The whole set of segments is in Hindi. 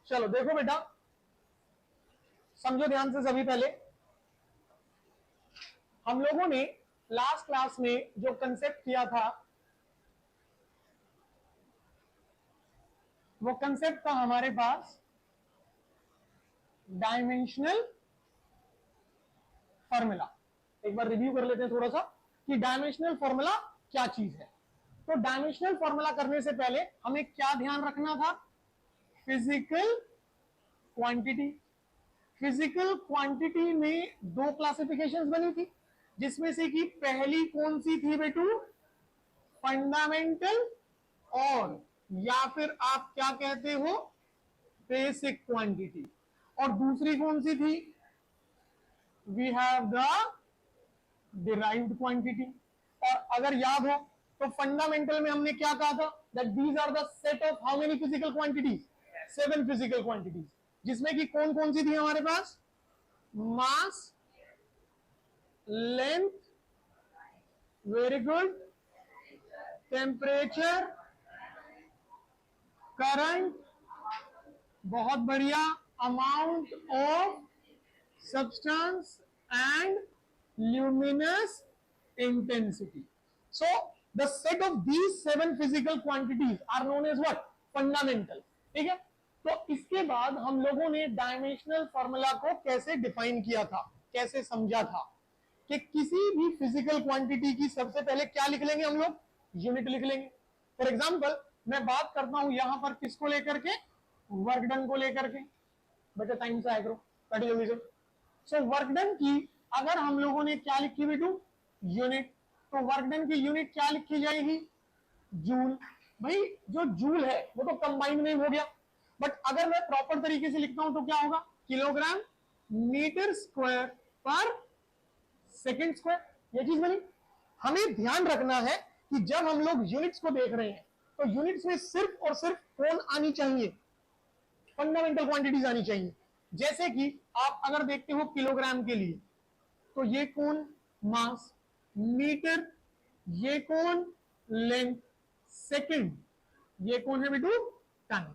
चलो देखो बेटा, समझो ध्यान से सभी। पहले हम लोगों ने लास्ट क्लास में जो कंसेप्ट किया था, वो कंसेप्ट था हमारे पास डायमेंशनल फॉर्मूला। एक बार रिव्यू कर लेते हैं थोड़ा सा कि डायमेंशनल फॉर्मूला क्या चीज है। तो डायमेंशनल फॉर्मूला करने से पहले हमें क्या ध्यान रखना था? Physical quantity. फिजिकल क्वांटिटी में दो क्लासिफिकेशंस बनी थी, जिसमें से कि पहली कौन सी थी बेटू? फंडामेंटल, और या फिर आप क्या कहते हो, बेसिक क्वांटिटी। और दूसरी कौन सी थी? We have the derived quantity. और अगर याद हो तो फंडामेंटल में हमने क्या कहा था? That these are the set of how many physical quantities? 7 physical quantities, जिसमें कि कौन कौन सी थी हमारे पास? Mass, length, very good, temperature, current, बहुत बढ़िया, amount of substance and luminous intensity. So the set of these 7 physical quantities are known as what? Fundamental. ठीक है। तो इसके बाद हम लोगों ने डायमेंशनल फॉर्मूला को कैसे डिफाइन किया था, कैसे समझा था कि किसी भी फिजिकल क्वांटिटी की सबसे पहले क्या लिख लेंगे हम लोग? यूनिट लिख लेंगे। फॉर एग्जाम्पल मैं बात करता हूं यहां पर किसको लेकर के? वर्क डन को लेकर के। बेटा टाइम से आया करो, कटी जल्दी से। सो वर्क डन की अगर हम लोगों ने क्या लिखी बेटू? यूनिट। तो वर्क डन की यूनिट क्या लिखी जाएगी? जूल। भाई जो जूल है वो तो कंबाइंड नेम हो गया, बट अगर मैं प्रॉपर तरीके से लिखता हूं तो क्या होगा? किलोग्राम मीटर स्क्वायर पर सेकेंड स्क्वायर। ये चीज बनी। हमें ध्यान रखना है कि जब हम लोग यूनिट्स को देख रहे हैं तो यूनिट्स में सिर्फ और सिर्फ कौन आनी चाहिए? फंडामेंटल क्वांटिटीज आनी चाहिए। जैसे कि आप अगर देखते हो किलोग्राम के लिए, तो ये कौन? मास। मीटर, ये कौन? लेंथ। सेकंड, ये कौन है बेटू? टाइम।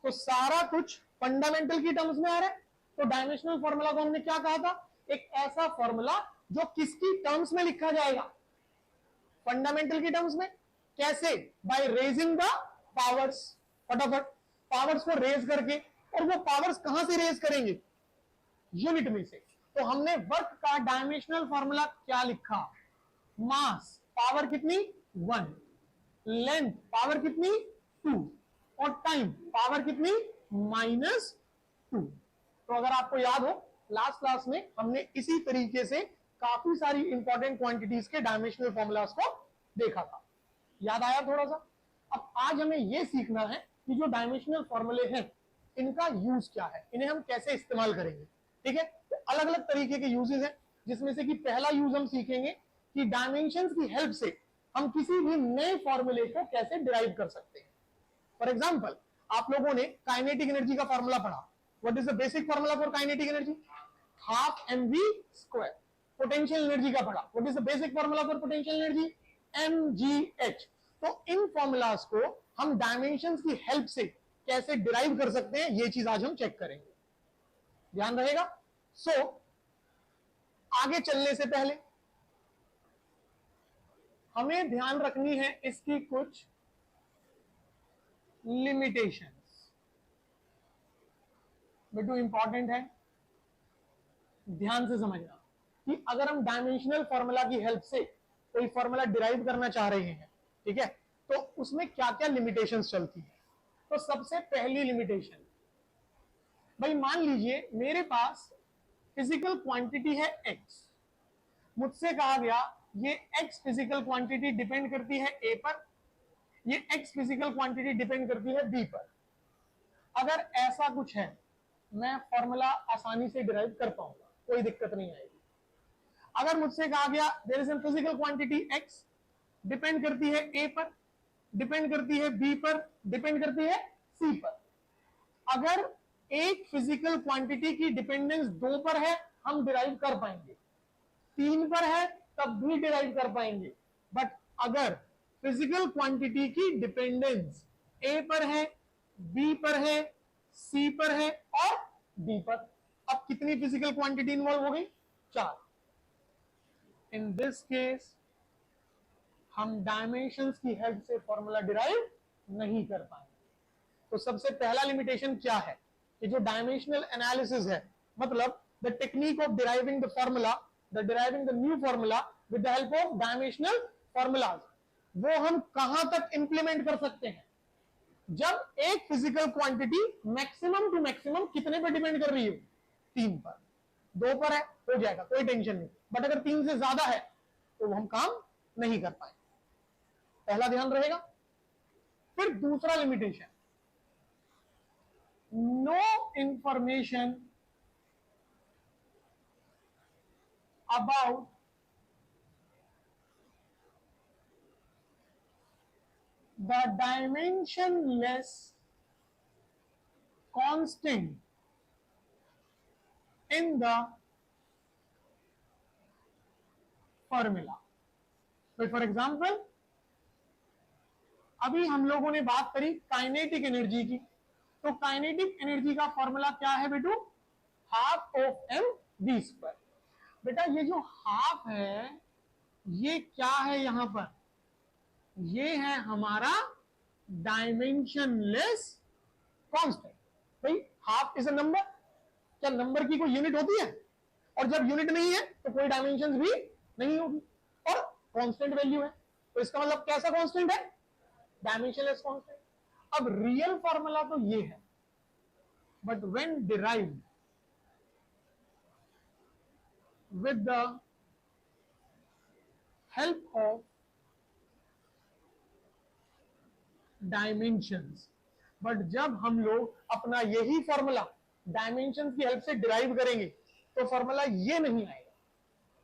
तो सारा कुछ फंडामेंटल की टर्म्स में आ रहा है। तो डायमेंशनल फॉर्मूला को हमने क्या कहा था? एक ऐसा फॉर्मूला जो किसकी टर्म्स में लिखा जाएगा? फंडामेंटल की टर्म्स में। कैसे? By raising the powers. फटाफट पावर्स को रेज करके। और वो पावर्स कहां से रेज करेंगे? यूनिट में से। तो हमने वर्क का डायमेंशनल फॉर्मूला क्या लिखा? मास पावर कितनी? 1। लेंथ पावर कितनी? 2। और टाइम पावर कितनी? -2। तो अगर आपको याद हो लास्ट क्लास में हमने इसी तरीके से काफी सारी इंपॉर्टेंट क्वांटिटीज के डायमेंशनल फॉर्मूलाज को देखा था। याद आया थोड़ा सा? अब आज हमें यह सीखना है कि जो डायमेंशनल फॉर्मूले हैं इनका यूज क्या है, इन्हें हम कैसे इस्तेमाल करेंगे। ठीक है। तो अलग अलग तरीके के यूजेस हैं, जिसमें से कि पहला यूज हम सीखेंगे कि डायमेंशंस की हेल्प से हम किसी भी नए फॉर्मूले को कैसे डिराइव कर सकते हैं। फॉर एग्जाम्पल आप लोगों ने काइनेटिक एनर्जी का फॉर्मूला पढ़ा। What is the basic formula for kinetic energy? Half mv square. Potential energy का पढ़ा। What is the basic formula for potential energy? mgh। तो इन फॉर्मूलाज को हम डायमेंशंस की हेल्प से कैसे डिराइव कर सकते हैं, ये चीज आज हम चेक करेंगे। ध्यान रहेगा। सो आगे चलने से पहले हमें ध्यान रखनी है इसकी कुछ लिमिटेशंस। बेटू इंपॉर्टेंट है, ध्यान से समझना कि अगर हम डायमेंशनल फॉर्मूला की हेल्प से कोई फॉर्मूला डिराइव करना चाह रहे हैं, ठीक है, तो उसमें क्या क्या लिमिटेशंस चलती है। तो सबसे पहली लिमिटेशन, भाई मान लीजिए मेरे पास फिजिकल क्वांटिटी है x। मुझसे कहा गया ये x फिजिकल क्वांटिटी डिपेंड करती है a पर, ये x फिजिकल क्वांटिटी डिपेंड करती है b पर। अगर ऐसा कुछ है मैं फॉर्मूला आसानी से डिराइव कर पाऊंगा, कोई दिक्कत नहीं आएगी। अगर मुझसे कहा गया there is an physical quantity x depend करती है a पर, डिपेंड करती है b पर, डिपेंड करती है c पर। अगर एक फिजिकल क्वांटिटी की डिपेंडेंस 2 पर है हम डिराइव कर पाएंगे, 3 पर है तब भी डिराइव कर पाएंगे। बट अगर फिजिकल क्वांटिटी की डिपेंडेंस a पर है, b पर है, सी पर है और डी पर। अब कितनी फिजिकल क्वांटिटी इन्वॉल्व हो गई? 4। इन दिस केस हम डायमेंशंस की हेल्प से फॉर्मूला डिराइव नहीं कर पाएंगे। तो सबसे पहला लिमिटेशन क्या है कि जो डायमेंशनल एनालिसिस है, मतलब the technique of deriving the formula, the deriving the new formula with the help of dimensional formulas, वो हम कहां तक इंप्लीमेंट कर सकते हैं? जब एक physical quantity maximum to maximum कितने पर डिपेंड कर रही है? 3 पर। 2 पर है, हो जाएगा, कोई टेंशन नहीं। बट अगर 3 से ज्यादा है तो हम काम नहीं कर पाएंगे। पहला ध्यान रहेगा। फिर दूसरा limitation, no information about the dimensionless constant in the formula. For example, अभी हम लोगों ने बात करी काइनेटिक एनर्जी की, तो काइनेटिक एनर्जी का फॉर्मूला क्या है बेटू? Half of M V square. बेटा ये जो हाफ है ये क्या है? यहां पर ये है हमारा डायमेंशनलेस कांस्टेंट। भाई हाफ इज अ नंबर, क्या नंबर की कोई यूनिट होती है? और जब यूनिट नहीं है तो कोई डायमेंशन भी नहीं होगी, और कांस्टेंट वैल्यू है, तो इसका मतलब कैसा कांस्टेंट है? Dimensionless constant. अब रियल फॉर्मूला तो ये है, but when derived with the help of dimensions, but जब हम लोग अपना यही फॉर्मूला डायमेंशन की हेल्प से डिराइव करेंगे तो फॉर्मूला ये नहीं आएगा।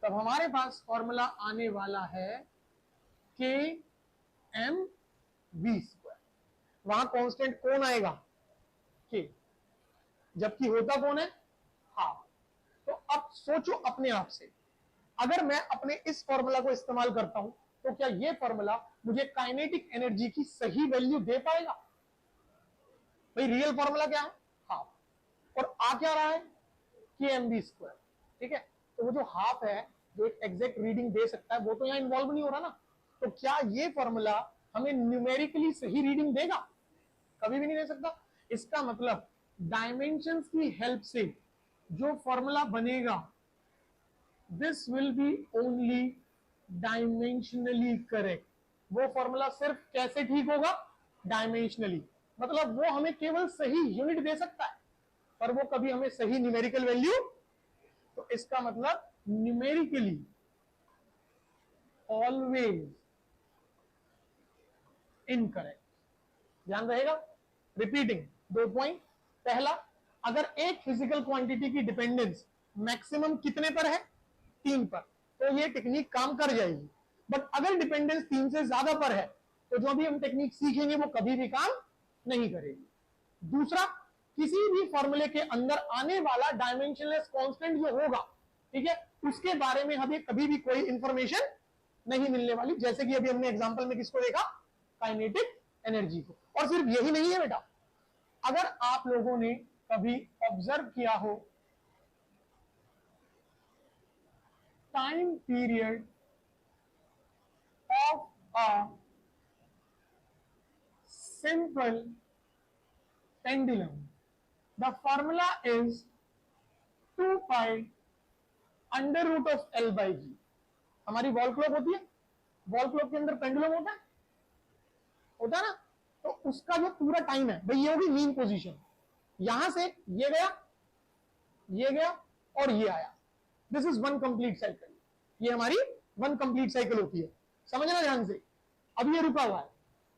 तब हमारे पास फॉर्मूला आने वाला है के एम वी स्क्वायर। वहां कांस्टेंट कौन आएगा? के, जबकि होता कौन है? हाफ। तो अब सोचो अपने आप से, अगर मैं अपने इस फॉर्मूला को इस्तेमाल करता हूं तो क्या ये फॉर्मूला मुझे काइनेटिक एनर्जी की सही वैल्यू दे पाएगा? भाई रियल फॉर्मूला क्या है? हाफ, और आ क्या रहा है? के एम बी स्क्वायर। ठीक है, तो वो जो हाफ है जो एक एग्जैक्ट रीडिंग दे सकता है वो तो यहां इन्वॉल्व नहीं हो रहा ना। तो क्या ये फॉर्मूला हमें न्यूमेरिकली सही रीडिंग देगा? कभी भी नहीं दे सकता। इसका मतलब डायमेंशंस की हेल्प से जो फॉर्मूला बनेगा, this will B only dimensionally correct. वो फॉर्मूला सिर्फ कैसे ठीक होगा? डायमेंशनली। मतलब वो हमें केवल सही यूनिट दे सकता है, पर वो कभी हमें सही न्यूमेरिकल वैल्यू, तो इसका मतलब न्यूमेरिकली ऑलवेज इनकरेक्ट। ध्यान रहेगा। Repeating 2 point. पहला, अगर एक फिजिकल क्वांटिटी की डिपेंडेंस मैक्सिमम कितने पर है? 3 पर, तो ये टेक्निक काम कर जाएगी। बट अगर डिपेंडेंस 3 से ज्यादा पर है तो जो भी हम टेक्निक सीखेंगे वो कभी भी काम नहीं करेगी। दूसरा, किसी भी फॉर्मूले के अंदर आने वाला डायमेंशनलेस कांस्टेंट जो होगा, ठीक है, उसके बारे में हमें कभी भी कोई इंफॉर्मेशन नहीं मिलने वाली। जैसे कि अभी हमने एग्जांपल में किसको देखा? काइनेटिक एनर्जी को। और सिर्फ यही नहीं है बेटा, अगर आप लोगों ने कभी ऑब्जर्व किया हो time period of a simple pendulum, the formula is 2 pi under root of L by G. हमारी वॉल क्लॉक होती है, वॉल क्लॉक के अंदर पेंडुलम होता है, होता है ना? तो उसका जो पूरा टाइम है भाई, ये होगी मीन पोजीशन। यहां से ये गया, ये गया और ये आया। This is one complete cycle. ये हमारी वन कंप्लीट साइकिल होती है, समझना ध्यान से। अब ये रुका हुआ है,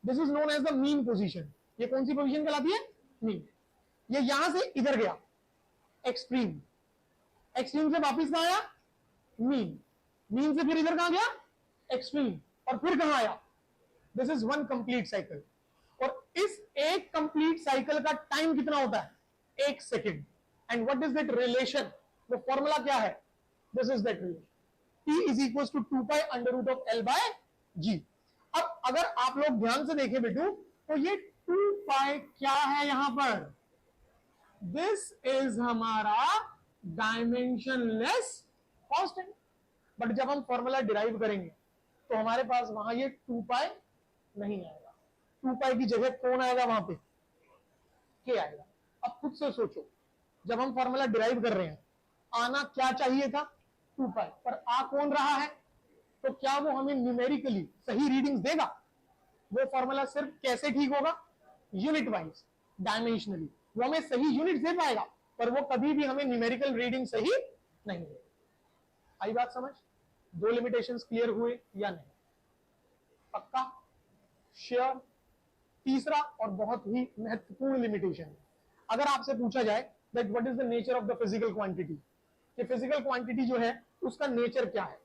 this is known as the mean position. ये कौन सी पोजीशन कहलाती है? मीन। ये यहां से इधर गया, एक्सट्रीम, एक्सट्रीम से वापिस कहां आया? मीन, मीन से फिर इधर कहां गया? एक्सट्रीम, और फिर कहां आया? This is one complete cycle. और इस एक कंप्लीट साइकिल का टाइम कितना होता है? 1 second. And what is that relation? वो फॉर्मूला क्या है? This is that relation, T is equal to 2 pi under root of L by G। अब अगर आप लोग ध्यान से देखें बेटू, तो ये 2 पाई क्या है यहां पर? दिस इज हमारा डायमेंशनलेस कांस्टेंट। बट जब हम फॉर्मूला डिराइव करेंगे तो हमारे पास वहां ये 2 पाई नहीं आएगा। 2 पाई की जगह कौन आएगा वहां पे? के आएगा। अब खुद से सोचो, जब हम फॉर्मूला डिराइव कर रहे हैं आना क्या चाहिए था? 2 पाई, पर आ कौन रहा है? तो क्या वो हमें न्यूमेरिकली सही रीडिंग्स देगा? वो फॉर्मूला सिर्फ कैसे ठीक होगा? यूनिट वाइज, डायमेंशनली वो हमें सही यूनिट दे पाएगा, पर वो कभी भी हमें न्यूमेरिकल रीडिंग सही नहीं देगा। आई बात समझ? दो लिमिटेशंस क्लियर हुए या नहीं? पक्का? श्योर? तीसरा और बहुत ही महत्वपूर्ण लिमिटेशन है, अगर आपसे पूछा जाए that what is the nature of the physical quantity, कि फिजिकल क्वांटिटी जो है उसका नेचर क्या है,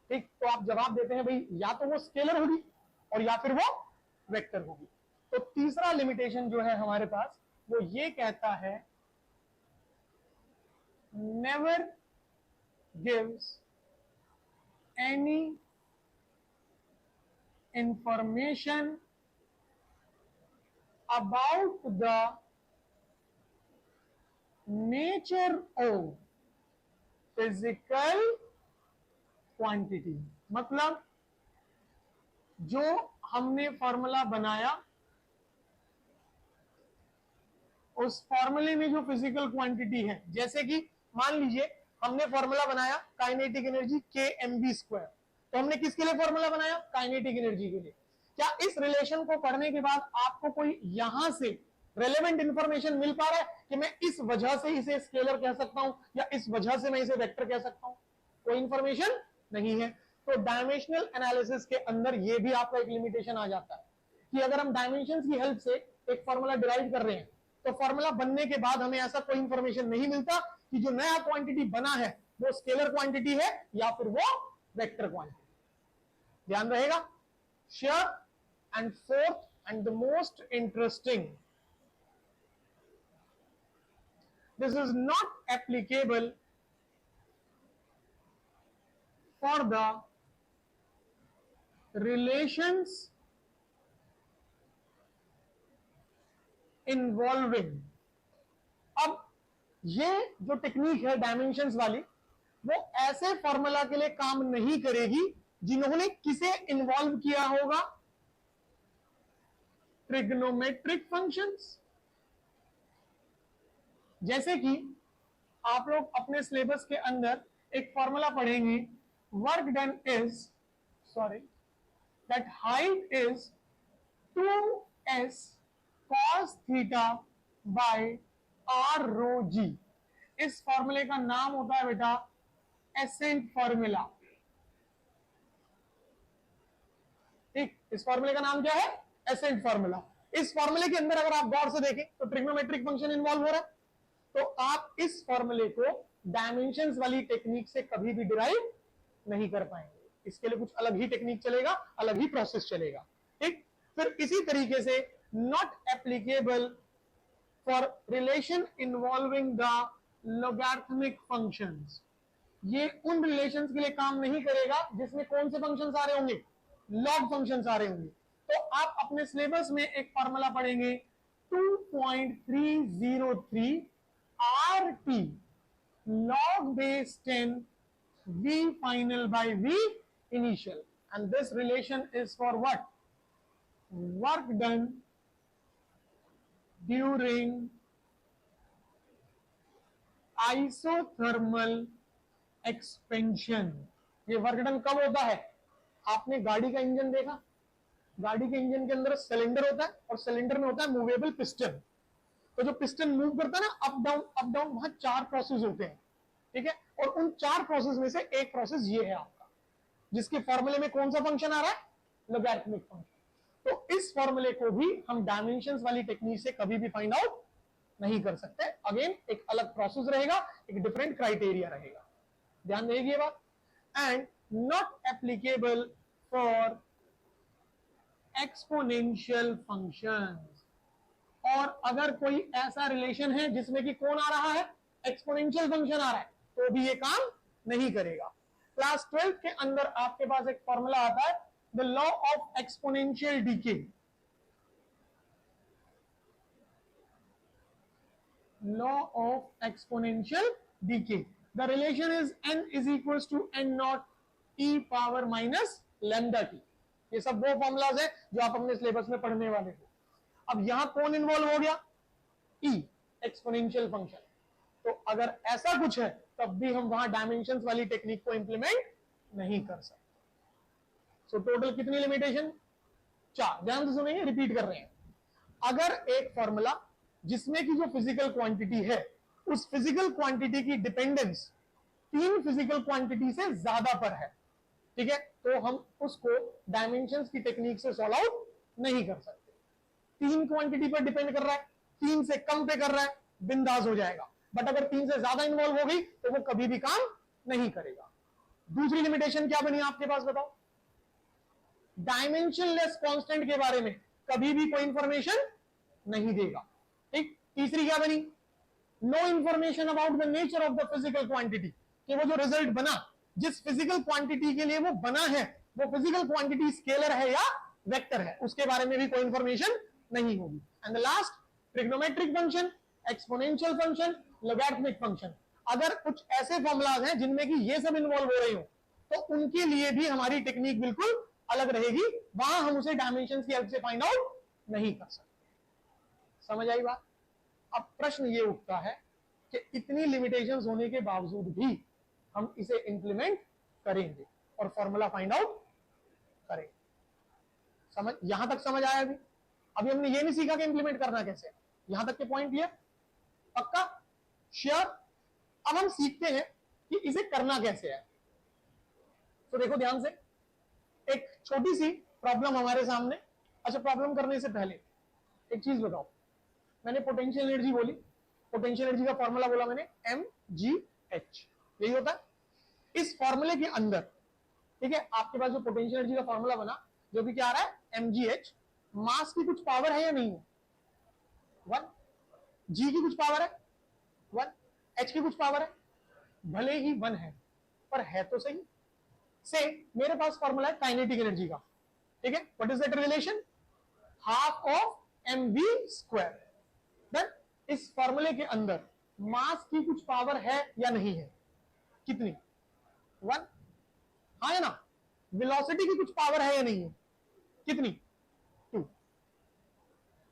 ठीक, तो आप जवाब देते हैं भाई या तो वो स्केलर होगी और या फिर वो वेक्टर होगी। तो तीसरा लिमिटेशन जो है हमारे पास वो ये कहता है never gives any information about the nature of physical quantity। मतलब जो हमने फॉर्मूला बनाया उस फॉर्मूले में जो फिजिकल क्वांटिटी है, जैसे कि मान लीजिए हमने फॉर्मूला बनाया काइनेटिक एनर्जी के एम बी स्क्वायर, तो हमने किसके लिए फॉर्मूला बनाया? काइनेटिक एनर्जी के लिए। क्या इस रिलेशन को पढ़ने के बाद आपको कोई यहां से रेलेवेंट इंफॉर्मेशन मिल पा रहा है कि मैं इस वजह से इसे स्केलर कह सकता हूं या इस वजह से मैं इसे वेक्टर कह सकता हूं? कोई इंफॉर्मेशन नहीं है। तो डायमेंशनल एनालिसिस के अंदर यह भी आपका एक लिमिटेशन आ जाता है कि अगर हम डायमेंशंस की हेल्प से एक फॉर्मूला डिराइव कर रहे हैं तो फॉर्मूला बनने के बाद हमें ऐसा कोई इंफॉर्मेशन नहीं मिलता कि जो नया क्वांटिटी बना है वो स्केलर क्वांटिटी है या फिर वो वेक्टर क्वांटिटी। ध्यान रहेगा? Sure? And fourth and the most interesting, this is not applicable for the relations involving। अब ये जो टेक्निक है डायमेंशंस वाली वो ऐसे फॉर्मूला के लिए काम नहीं करेगी जिन्होंने किसे इन्वॉल्व किया होगा? Trigonometric functions. जैसे कि आप लोग अपने सिलेबस के अंदर एक फॉर्मूला पढ़ेंगे, work done is, sorry, that height is 2s cos theta by r rho g। इस फॉर्मूले का नाम होता है बेटा एसेंट फॉर्मूला। ठीक, इस फॉर्मूले का नाम क्या है? Ascent formula. इस फॉर्मूले के अंदर अगर आप गौर से देखें तो ट्रिग्नोमेट्रिक फंक्शन इन्वॉल्व हो रहा है, तो आप इस फॉर्मूले को डायमेंशंस वाली टेक्निक से कभी भी डिराइव नहीं कर पाएंगे। इसके लिए कुछ अलग ही टेक्निक चलेगा, अलग ही प्रोसेस चलेगा। ठीक, फिर इसी तरीके से not applicable for relation involving the logarithmic functions. ये उन रिलेशंस के लिए काम नहीं करेगा जिसमें कौन से फंक्शंस आ रहे होंगे? लॉग फंक्शंस आ रहे होंगे। तो आप अपने सिलेबस में एक फॉर्मूला पढ़ेंगे 2.303 RT log base 10 V final by V initial, and this relation is for what? Work done during isothermal expansion। ये वर्क डन कब होता है? आपने गाड़ी का इंजन देखा, गाड़ी के इंजन के अंदर सिलेंडर होता है और सिलेंडर में होता है मूवेबल पिस्टन। तो जो पिस्टन मूव करता है ना अप डाउन, वहां 4 प्रोसेस होते हैं, ठीक है, और उन 4 प्रोसेस में से एक प्रोसेस ये है आपका, जिसके फॉर्मूले में कौन सा फंक्शन आ रहा है? Logarithmic function. तो इस फॉर्मूले को भी हम डायमेंशंस वाली टेक्निक से कभी भी फाइंड आउट नहीं कर सकते। अगेन एक अलग प्रोसेस रहेगा, एक डिफरेंट क्राइटेरिया रहेगा। ध्यान देगी ये बात। And not applicable for exponential functions. और अगर कोई ऐसा रिलेशन है जिसमें कि कौन आ रहा है? एक्सपोनेंशियल फंक्शन आ रहा है, तो भी ये काम नहीं करेगा। क्लास 12 के अंदर आपके पास एक फॉर्मूला आता है the law of exponential decay. law of exponential decay. The relation is n is equals to n naught e power minus lambda t. ये सब वो फॉर्मूलाज है जो आप अपने सिलेबस में पढ़ने वाले हो. अब यहां कौन इन्वॉल्व हो गया? e, exponential function. तो अगर ऐसा कुछ है तब भी हम वहां डायमेंशंस वाली टेक्निक को इंप्लीमेंट नहीं कर सकते. सो टोटल कितनी लिमिटेशन? 4. ध्यान से सुनेंगे, रिपीट कर रहे हैं. अगर एक फॉर्मूला जिसमें की जो फिजिकल क्वांटिटी है उस फिजिकल क्वांटिटी की डिपेंडेंस 3 फिजिकल क्वांटिटी से ज्यादा पर है, ठीक है, तो हम उसको डायमेंशंस की टेक्निक से सॉल्व आउट नहीं कर सकते. 3 क्वांटिटी पर डिपेंड कर रहा है, 3 से कम पे कर रहा है, बिंदास हो जाएगा. बट अगर 3 से ज्यादा इन्वॉल्व हो गई तो वो कभी भी काम नहीं करेगा. दूसरी लिमिटेशन क्या बनी आपके पास बताओ? डायमेंशनलेस कांस्टेंट के बारे में कभी भी कोई इंफॉर्मेशन नहीं देगा. ठीक. तीसरी क्या बनी? No information about the nature of the physical quantity, कि वो जो रिजल्ट बना, जिस फिजिकल क्वांटिटी के लिए वो बना है, वो फिजिकल क्वांटिटी स्केलर है या वेक्टर है, उसके बारे में भी कोई इंफॉर्मेशन नहीं होगी. And the last, trigonometric function, exponential function, logarithmic function. अगर कुछ ऐसे फॉर्मूलाज हैं जिनमें कि ये सब इन्वॉल्व हो रहे हो तो उनके लिए भी हमारी टेक्निक बिल्कुल अलग रहेगी. वहां हम उसे डायमेंशंस की हेल्प से फाइंड आउट नहीं कर सकते. समझ आई बात? अब प्रश्न ये उठता है कि इतनी लिमिटेशंस होने के बावजूद भी हम इसे इंप्लीमेंट करेंगे और फॉर्मूला फाइंड आउट करेंगे. समझ, यहां तक समझ आया? अभी हमने ये नहीं सीखा कि इंप्लीमेंट करना कैसे. यहां तक के पॉइंट क्लियर? पक्का? श्योर? अब हम सीखते हैं कि इसे करना कैसे है. तो देखो ध्यान से, एक छोटी सी प्रॉब्लम हमारे सामने. अच्छा, प्रॉब्लम करने से पहले एक चीज बताओ. मैंने पोटेंशियल एनर्जी बोली, पोटेंशियल एनर्जी का फॉर्मूला बोला मैंने mgh, यही होता है. इस फॉर्मूले के अंदर, ठीक है, आपके पास जो पोटेंशियल एनर्जी का फॉर्मूला बना, जो भी क्या आ रहा है mgh, मास की कुछ पावर है या नहीं है? 1. g की कुछ पावर है 1. h की कुछ पावर है, भले ही 1 है पर है तो सही. से मेरे पास फॉर्मूला है काइनेटिक एनर्जी का, ठीक है. What is that relation? Half of mv square. Then इस फॉर्मूले के अंदर मास की कुछ पावर है या नहीं है? कितनी? 1. हाँ या ना? वेलोसिटी की कुछ पावर है या नहीं है? कितनी? 2.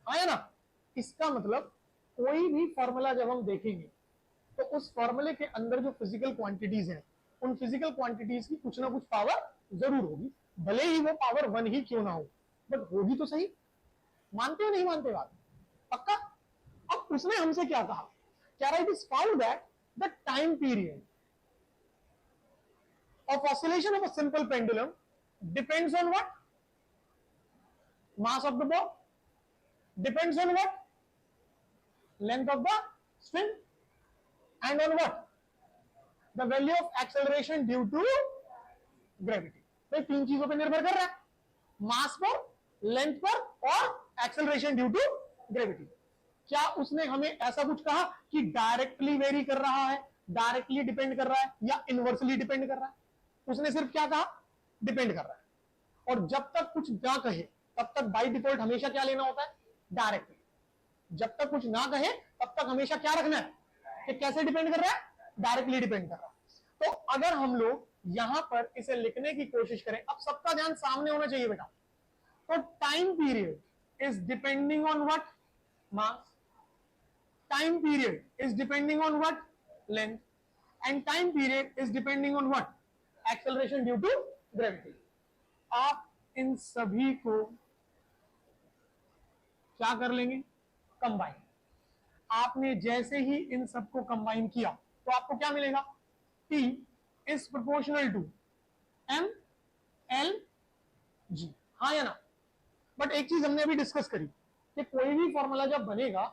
हाँ या ना? इसका मतलब कोई भी फॉर्मूला जब हम देखेंगे तो उस फॉर्मूले के अंदर जो फिजिकल क्वांटिटीज हैं, उन फिजिकल क्वांटिटीज की कुछ ना कुछ पावर जरूर होगी, भले ही वो पावर 1 ही क्यों ना हो, बट होगी तो सही. मानते हो नहीं मानते बात? पक्का? अब उसने हमसे क्या कहा? कह रहा है, it is found that the time period of oscillation of a simple pendulum depends on what? Mass of the ball. Depends on what? Length of the string. And on what? The value of acceleration due to gravity. तो 3 चीजों पे निर्भर कर रहा है, मास पर, लेंथ पर और एक्सेलरेशन ड्यू टू ग्रेविटी. क्या उसने हमें ऐसा कुछ कहा कि डायरेक्टली वेरी कर रहा है, डायरेक्टली डिपेंड कर रहा है या इनवर्सली डिपेंड कर रहा है? उसने सिर्फ क्या कहा? डिपेंड कर रहा है. और जब तक कुछ ना कहे तब तक बाय डिफॉल्ट हमेशा क्या लेना होता है? डायरेक्टली. जब तक कुछ ना कहे तब तक हमेशा क्या रखना है कि कैसे डिपेंड कर रहा है? डायरेक्टली डिपेंड कर रहा है. तो अगर हम लोग यहां पर इसे लिखने की कोशिश करें, अब सबका ध्यान सामने होना चाहिए बेटा. तो time period is depending on what? Mass. Time period is depending on what? Length. And time period is depending on what? Acceleration due to gravity. आप इन सभी को क्या कर लेंगे? कंबाइन. आपने जैसे ही इन सबको कंबाइन किया तो आपको क्या मिलेगा? T is proportional to M L G. हाँ या ना? बट एक चीज हमने अभी डिस्कस करी कि कोई भी फॉर्मूला जब बनेगा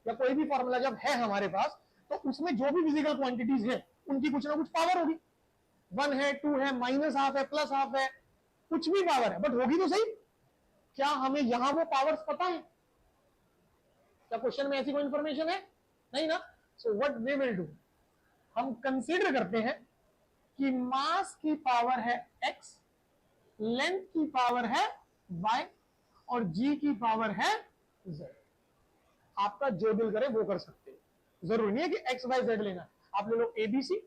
या कोई भी फॉर्मूला जब है हमारे पास तो उसमें जो भी फिजिकल क्वांटिटीज है उनकी कुछ ना कुछ पावर होगी. 1 है, 2 है, माइनस हाफ है, प्लस हाफ है, कुछ भी पावर है, बट होगी तो सही. क्या हमें यहां वो पावर्स पता है? क्या क्वेश्चन में ऐसी कोई इंफॉर्मेशन है? नहीं ना. So what we will do, हम कंसीडर करते हैं कि मास की पावर है x, लेंथ की पावर है y और g की पावर है z. आपका जो दिल करे वो कर सकते हैं. जरूरी नहीं है कि एक्स वाई जेड लेना है, आप ले लो एबीसी,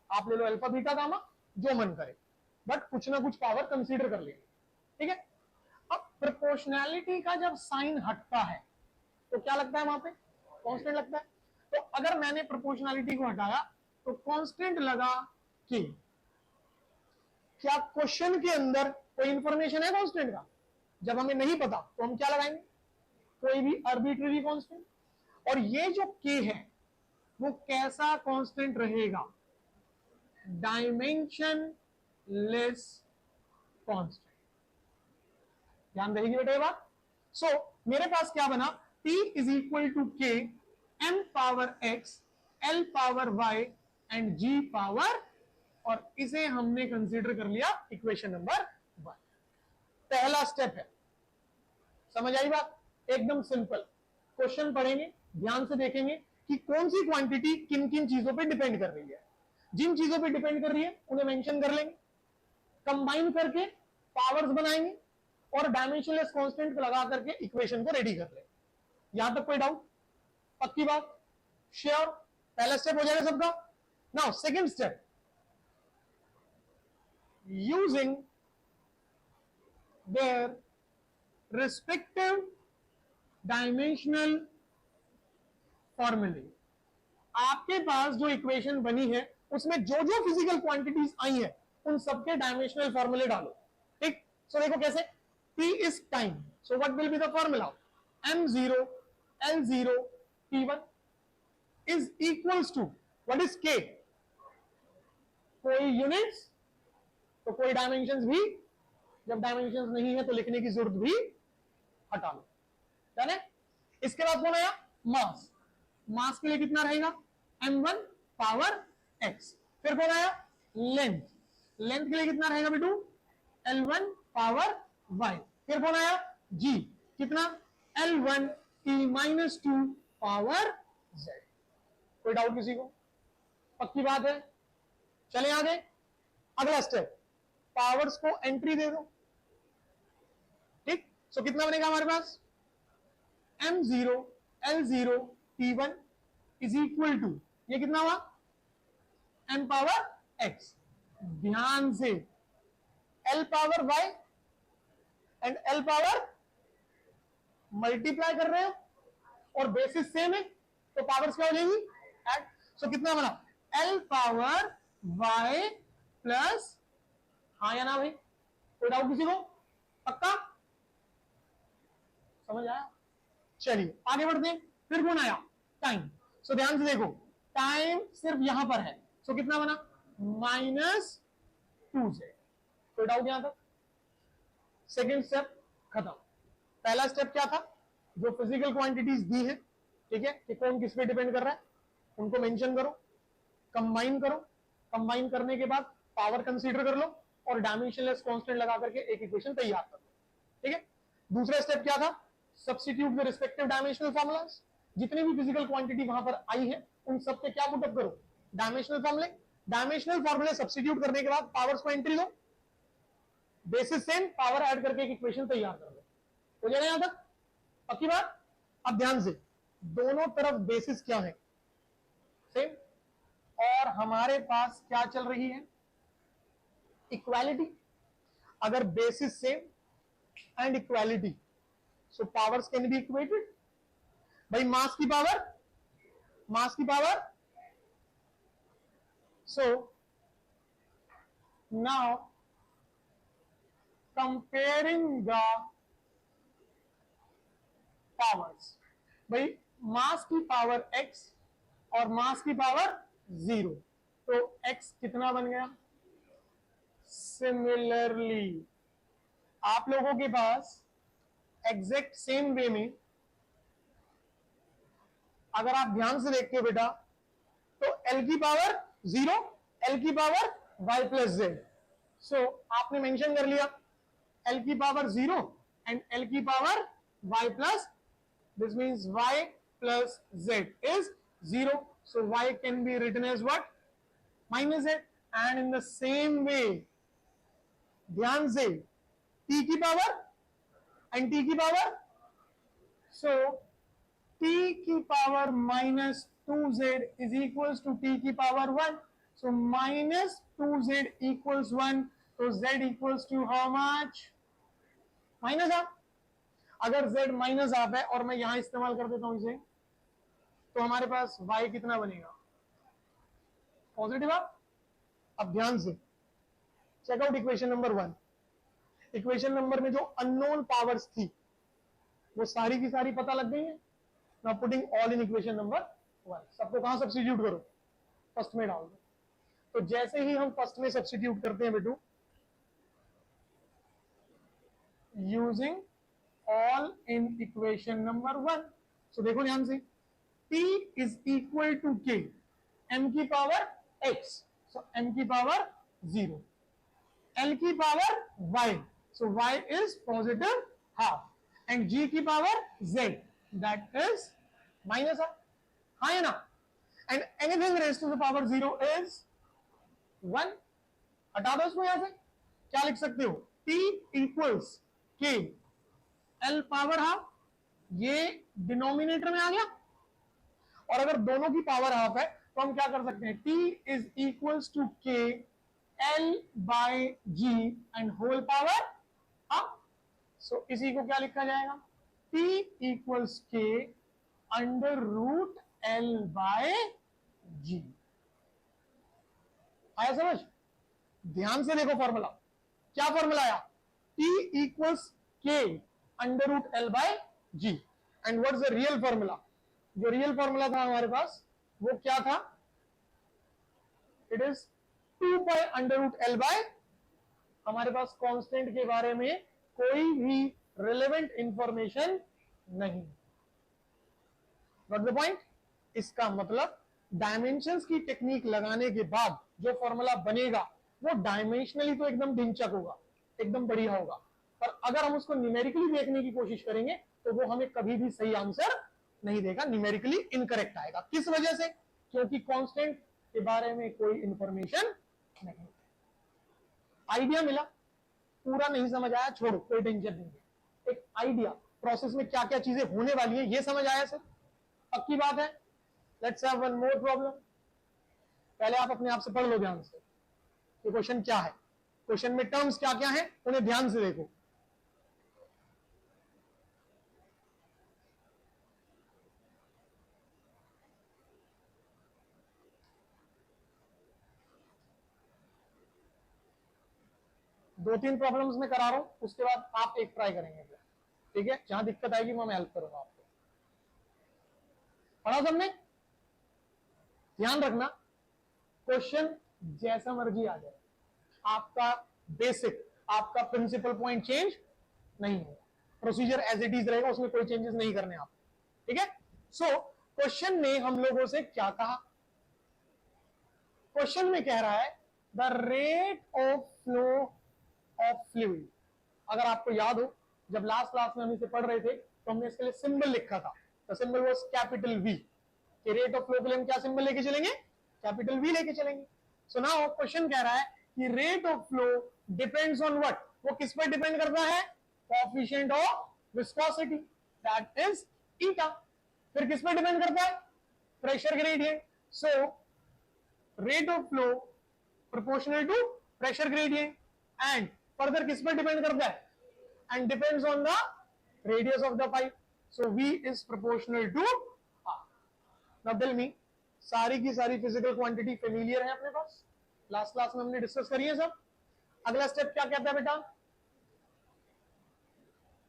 आप ले लो अल्फा बीटा गामा, जो मन करे, बट कुछ ना कुछ पावर कंसीडर कर लेंगे, ठीक है। अब प्रोपोर्शनैलिटी का जब साइन हटता है तो क्या लगता है, वहां पे कांस्टेंट लगता है। तो अगर मैंने प्रोपोर्शनैलिटी को हटाया तो कांस्टेंट लगा कि क्या क्वेश्चन के अंदर कोई इंफॉर्मेशन है कांस्टेंट का, जब हमें नहीं पता तो हम क्या लगाएंगे, कोई भी आर्बिट्रेरी कांस्टेंट। और ये जो के है वो कैसा कांस्टेंट रहेगा, डायमेंशन लेस कांस्टेंट। ध्यान रहेगी बेटा ये बात। सो मेरे पास क्या बना, P इज इक्वल टू के m power x l power y and g power, और इसे हमने कंसीडर कर लिया इक्वेशन नंबर 1। पहला स्टेप है, समझ आई बात, एकदम सिंपल। क्वेश्चन पढ़ेंगे, ध्यान से देखेंगे कि कौन सी क्वांटिटी किन किन चीजों पे डिपेंड कर रही है, जिन चीजों पे डिपेंड कर रही है उन्हें मेंशन कर लेंगे, कंबाइन करके पावर्स बनाएंगे और डायमेंशनलेस कांस्टेंट लगा करके इक्वेशन को रेडी कर लेंगे। यहां तक कोई डाउट, पक्की बात, श्योर। पहला स्टेप हो जाएगा सबका। Now second step, using their respective dimensional formulae। आपके पास जो इक्वेशन बनी है उसमें जो जो फिजिकल क्वांटिटीज आई है उन सबके डायमेंशनल फॉर्मूले डालो, ठीक। सो देखो कैसे, T is time, so what will be the formula, m0 l0 t1 is equals to what is k, कोई यूनिट्स तो कोई डायमेंशंस भी, जब डायमेंशंस नहीं है तो लिखने की जरूरत भी हटा लो, जाने। इसके बाद कौन आया, मास। मास के लिए कितना रहेगा, m1 पावर x। फिर कौन आया, लेंथ। लेंथ के लिए कितना रहेगा बेटू, l1 पावर y। फिर कौन आया, g, कितना, l1 t-2 पावर z। कोई डाउट किसी को, पक्की बात है। चले आगे, अगला स्टेप, पावर्स को एंट्री दे दो, ठीक। सो कितना बनेगा हमारे पास, m0 l0 t1 is equal to, ये कितना हुआ, m पावर x। ध्यान से l power y and l power multiply कर रहे हो और बेसिस सेम है तो पावर्स क्या हो जाएगी, ऐड। सो कितना बना, l पावर y प्लस, हाँ या ना भाई, कोई डाउट किसी को, पक्का, समझ आया। चलिए आगे बढ़ते हैं। फिर कौन आया, टाइम। सो ध्यान से देखो, टाइम सिर्फ यहां पर है, सो कितना बना, -2z। कोई डाउट यहां तक, सेकेंड स्टेप खत्म। पहला स्टेप क्या था, जो फिजिकल क्वांटिटीज दी है, ठीक है, कि कौन किस पे डिपेंड कर रहा है, उनको मेंशन करो, कंबाइन करो, कंबाइन करने के बाद पावर कंसीडर कर लो और डायमेंशनलेस कांस्टेंट लगा करके एक इक्वेशन तैयार कर लो, ठीक है। दूसरा स्टेप क्या था, substitute the respective dimensional formulas. जितनी भी फिजिकल क्वांटिटी वहां पर आई है उन सब पे क्या पुटअप करो, डायमेंशनल फॉर्मूले। डायमेंशनल फॉर्मूले सब्स्टिट्यूट करने के बाद पावर्स को एंट्री दो, बेसिस सेम, पावर ऐड करके एक इक्वेशन तैयार कर लो, हो जाएगा यहां तक, पक्की बात। अब ध्यान से, दोनों तरफ बेसिस क्या है, सेम, और हमारे पास क्या चल रही है, इक्वालिटी। अगर basis same and equality, so powers can be equated. भाई मास की पावर, मास की power, so now comparing the powers, भाई मास की पावर x और मास की पावर 0, तो x कितना बन गया। सिमिलरली आप लोगों के पास एग्जैक्ट सेम वे में, अगर आप ध्यान से देखते हो बेटा, तो l की पावर 0, l की पावर y प्लस z। सो आपने मेंशन कर लिया l की पावर 0 एंड l की power y plus, this means y plus z is 0, so y can be written as what, minus z। and in the same way, ध्यान से, t की पावर एंड t की पावर, so t की power minus 2z is equals to t की power 1. So minus 2z equals 1. तो z equals to how much? Minus half. अगर z माइनस हाफ है और मैं यहां इस्तेमाल कर देता हूं इसे, तो हमारे पास y कितना बनेगा? Positive half. अब ध्यान से check out equation number 1. Equation number में जो अननोन पावर्स थी वो सारी की सारी पता लग गई है. Now putting all in equation number 1. सबको कहां सब्स्टिट्यूट करो? फर्स्ट में डाल दो. तो जैसे ही हम फर्स्ट में सब्स्टिट्यूट करते हैं बेटू, using all in equation number 1. सो देखो ध्यान से, t is equal to k, m की पावर x, सो m की पावर 0, l की power y, so y is positive half, and g की power z, that is minus half. हाँ है ना? and anything raised to the power 0 is 1. हटा दो इसको यहां से. क्या लिख सकते हो? t equals k l power half. ये डिनोमिनेटर में आ गया. और अगर दोनों की पावर हाफ है तो हम क्या कर सकते हैं? t is equals to k l by g and whole power half. So इसी को क्या लिखा जाएगा? t equals k under root l by g. आया समझ? ध्यान से देखो फॉर्मूला. क्या फॉर्मूला आया? t equals k under root l by g. And what is the real formula? जो रियल फॉर्मूला था हमारे पास वो क्या था? It is 2 pi under root L by. हमारे पास कांस्टेंट के बारे में कोई भी रिलेवेंट इंफॉर्मेशन नहीं. Got the point? इसका मतलब डायमेंशंस की टेक्निक लगाने के बाद जो फॉर्मूला बनेगा वो डायमेंशनली तो एकदम ढिंचक होगा, एकदम बढ़िया होगा, पर अगर हम उसको न्यूमेरिकली देखने की कोशिश करेंगे तो वो हमें कभी भी सही आंसर नहीं देगा, न्यूमेरिकली इनकरेक्ट आएगा. किस वजह से? क्योंकि कांस्टेंट के बारे में कोई इंफॉर्मेशन नहीं. आइडिया मिला? पूरा नहीं समझ आया? छोड़ो, कोई टेंशन नहीं है. एक आइडिया, प्रोसेस में क्या क्या चीजें होने वाली है ये समझ आया सर? पक्की बात है. Let's have one more problem. पहले आप अपने आप से पढ़ लो ध्यान से ये क्वेश्चन क्या है. क्वेश्चन में टर्म्स क्या क्या है उन्हें ध्यान से देखो. दो तीन प्रॉब्लम्स में करा रहा हूं, उसके बाद आप एक ट्राई करेंगे. ठीक है? जहां दिक्कत आएगी मैं हेल्प करूंगा आपको. पढ़ा सबने? ध्यान रखना, क्वेश्चन जैसा मर्जी आ जाए, आपका बेसिक, आपका प्रिंसिपल पॉइंट चेंज नहीं होगा. प्रोसीजर एज इट इज रहेगा, उसमें कोई चेंजेस नहीं करने आप. ठीक है? सो क्वेश्चन ने हम लोगों से क्या कहा? क्वेश्चन में कह रहा है the rate of flow of fluid. अगर आपको याद हो, जब लास्ट क्लास में हम इसे पढ़ रहे थे तो हमने इसके लिए सिंबल लिखा था. The symbol was capital V. कि रेट ऑफ फ्लो के लिए हम क्या सिंबल लेके चलेंगे? कैपिटल वी लेके चलेंगे. सो नाउ क्वेश्चन कह रहा है कि rate of flow depends on what? वो किस पर डिपेंड करता है? Coefficient of viscosity, that is eta. फिर किस पर डिपेंड करता है? Pressure gradient. So rate of flow proportional to pressure gradient. And further किस पर डिपेंड करता है? And depends on the radius of the pipe. So v is proportional to r. Now tell me, सारी की सारी फिजिकल क्वांटिटी फेमिलियर है अपने पास, लास्ट क्लास में हमने डिस्कस करी है सब. अगला स्टेप क्या कहता है बेटा?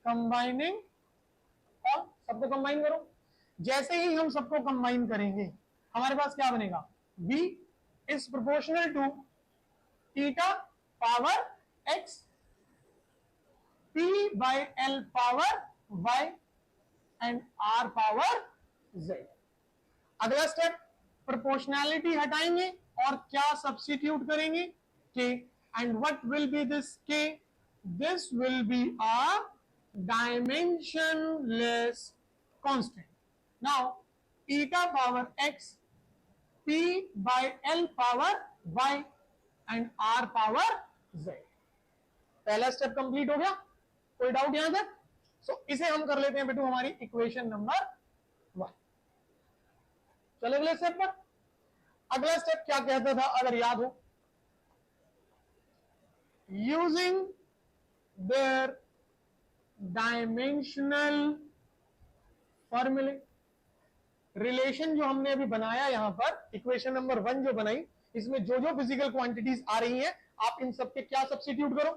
कंबाइनिंग. और सबको कंबाइन करो. जैसे ही हम सबको कंबाइन करेंगे हमारे पास क्या बनेगा? v is proportional to theta power x p by l power y and r power z. अगला स्टेप, प्रोपोर्शनैलिटी हटाएंगे और क्या सब्स्टिट्यूट करेंगे? k. And what will be this k? This will be a dimensionless constant. Now eta power x, p by l power y and r power z. पहला स्टेप कंप्लीट हो गया. कोई डाउट यहां तक? सो इसे हम कर लेते हैं बेटू हमारी इक्वेशन नंबर 1. चलो अगले स्टेप पर। अगला स्टेप क्या कहता था अगर याद हो, यूजिंग देयर डायमेंशनल फॉर्मूले। रिलेशन जो हमने अभी बनाया यहां पर, इक्वेशन नंबर 1 जो बनाई, इसमें जो जो फिजिकल क्वांटिटीज आ रही हैं आप इन सबके क्या सब्स्टिट्यूट करो,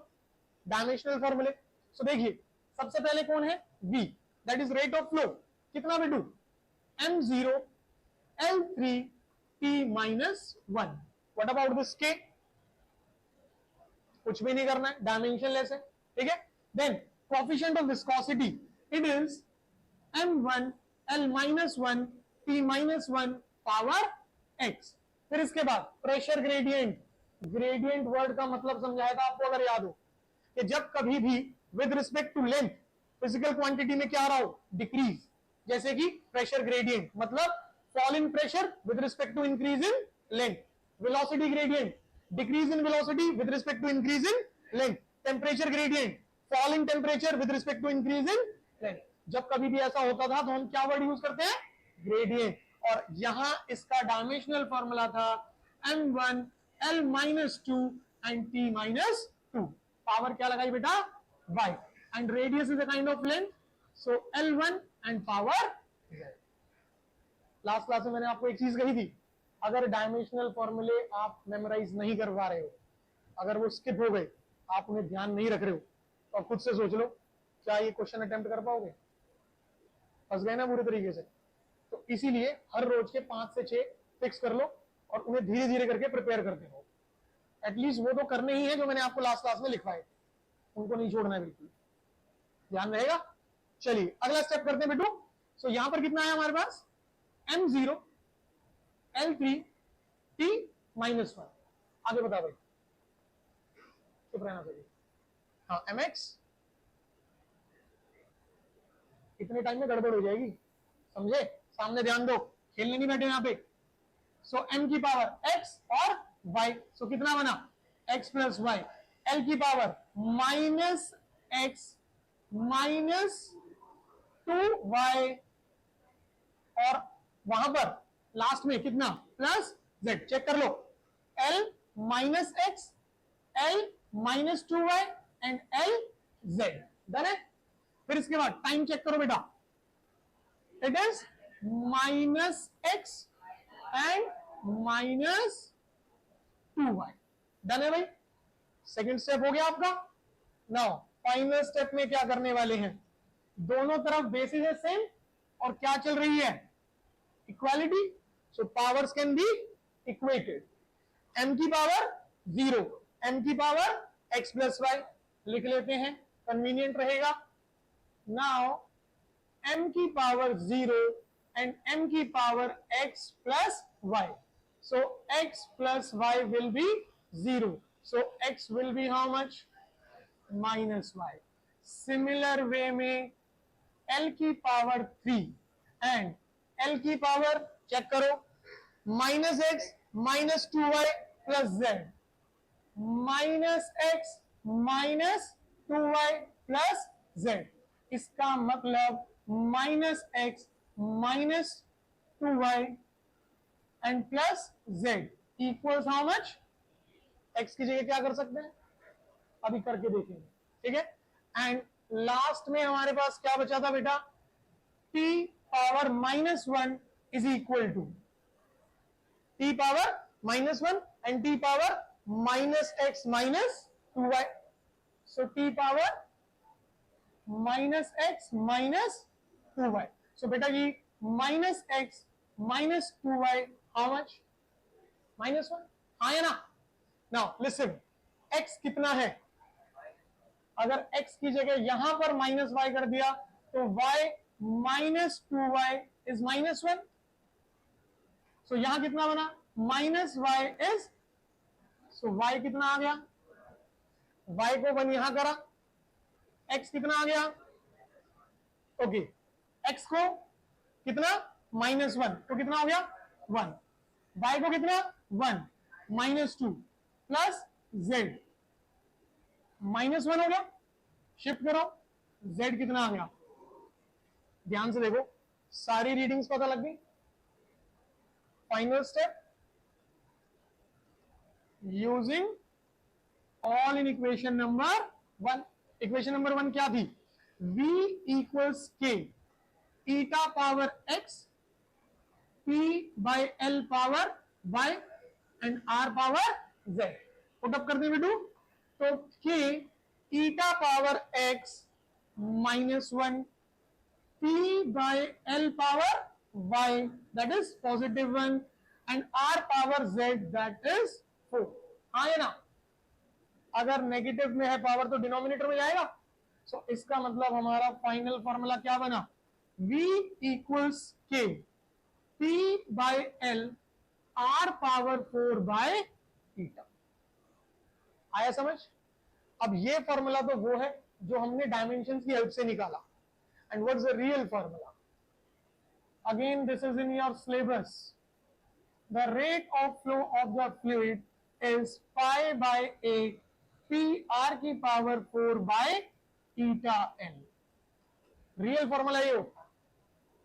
डायमेंशनल फॉर्मूले। सो देखिए सबसे पहले कौन है, v, that is rate of flow, कितना बिटू, m0 L3 t minus 1। What about this k, कुछ भी नहीं करना है, डायमेंशनलेस है, ठीक है। Then coefficient of viscosity, it is m1 L minus 1 t minus 1 power x। फिर इसके बाद प्रेशर ग्रेडियंट, ग्रेडियंट वर्ड का मतलब समझाया था आपको अगर याद हो, कि जब कभी भी with respect to length physical quantity में क्या रहा हो, डिक्रीज, जैसे कि प्रेशर ग्रेडियंट मतलब fall in pressure with respect to increase in length, velocity gradient decrease in velocity with respect to increase in length, temperature gradient fall in temperature with respect to increase in length. जब कभी भी ऐसा होता था तो हम क्या वर्ड यूज करते हैं, ग्रेडियंट। और यहां इसका डायमेंशनल फॉर्मूला था m1 L minus 2 and t minus 2। Power क्या लगाई बेटा, y, and radius is a kind of length, so L1 and power z। Last class में मैंने आपको एक चीज कही थी, अगर डायमेंशनल फॉर्मूले आप मेमोराइज नहीं कर पा रहे हो, अगर वो स्किप हो गए, आप उन्हें ध्यान नहीं रख रहे हो, तो खुद से सोच लो क्या ये क्वेश्चन अटेम्प्ट कर पाओगे, फंस गए ना पूरे तरीके से। तो इसीलिए हर रोज के 5 से 6 फिक्स कर लो और उन्हें धीरे धीरे करके प्रिपेयर करते रहो। एटलीस्ट वो तो करने ही है जो मैंने आपको लास्ट क्लास में लिखवाए, उनको नहीं छोड़ना है, बिल्कुल ध्यान रहेगा। चलिए अगला स्टेप करते हैं बेटू। सो यहां पर कितना है हमारे पास, m0 L3 t minus 1। आगे बता भाई, चुप रहना चाहिए। हाँ mx, इतने टाइम में गड़बड़ हो जाएगी, समझे, सामने ध्यान दो, खेलने नहीं बैठे यहां पे। सो m की पावर x और y, सो कितना बना x प्लस वाई, l की power minus x minus 2y, और वहां पर लास्ट में कितना प्लस z, चेक कर लो, l minus x, l minus 2y and l z, done है। फिर इसके बाद टाइम चेक करो बेटा, it is minus x and minus 2y, done है भाई। सेकंड स्टेप हो गया आपका। नाउ फाइनल स्टेप में क्या करने वाले हैं, दोनों तरफ बेसिस है सेम और क्या चल रही है, equality, so powers can be equated. m की पावर 0, m की पावर x प्लस वाई लिख लेते हैं, कन्वीनियंट रहेगा। नाउ m की पावर 0 एंड m की power x plus y, so x plus y will be 0, so x will be how much, minus y। Similar way में l की पावर 3 एंड l की पावर चेक करो, minus x minus 2y plus z, minus x minus 2y plus z। इसका मतलब minus x minus 2y and plus z equals how much, x की जगह क्या कर सकते हैं, अभी करके देखेंगे, ठीक है। एंड लास्ट में हमारे पास क्या बचा था बेटा, t power minus 1 is equal to t power minus 1 and t power minus x minus 2y, so t power minus x minus 2y। So बेटा जी minus x minus 2y how much, minus 1, हाँ है ना। नाउ लिसन, x कितना है, अगर x की जगह यहां पर माइनस y कर दिया तो y minus 2y is minus 1, सो यहां कितना बना, minus y is, so y कितना आ गया, y को 1 यहां करा, x कितना आ गया, ओके x को कितना माइनस 1, तो कितना हो गया 1, y को कितना 1 माइनस 2 प्लस z माइनस 1 हो गया, शिफ्ट करो, z कितना आ गया, ध्यान से देखो, सारी रीडिंग्स पता लग गई, final step, using all in equation number 1। Equation number 1 क्या थी? v equals K eta power x p by l power y and r power z। Put up कर दे बेटू, तो k eta power x -1 p by l power y that is +1 and r power z that is 4। हाँ या ना? अगर नेगेटिव में है पावर तो डिनोमिनेटर में जाएगा। सो इसका मतलब हमारा फाइनल फॉर्मूला क्या बना? v equals k p by l r power 4 by eta. आया समझ? अब ये फॉर्मूला तो वो है जो हमने डायमेंशंस की हेल्प से निकाला। And what's the real formula? Again, this is in your syllabus. The rate of flow of the fluid is pi by 8 p r की power 4 by eta n। Real formula ये होता है।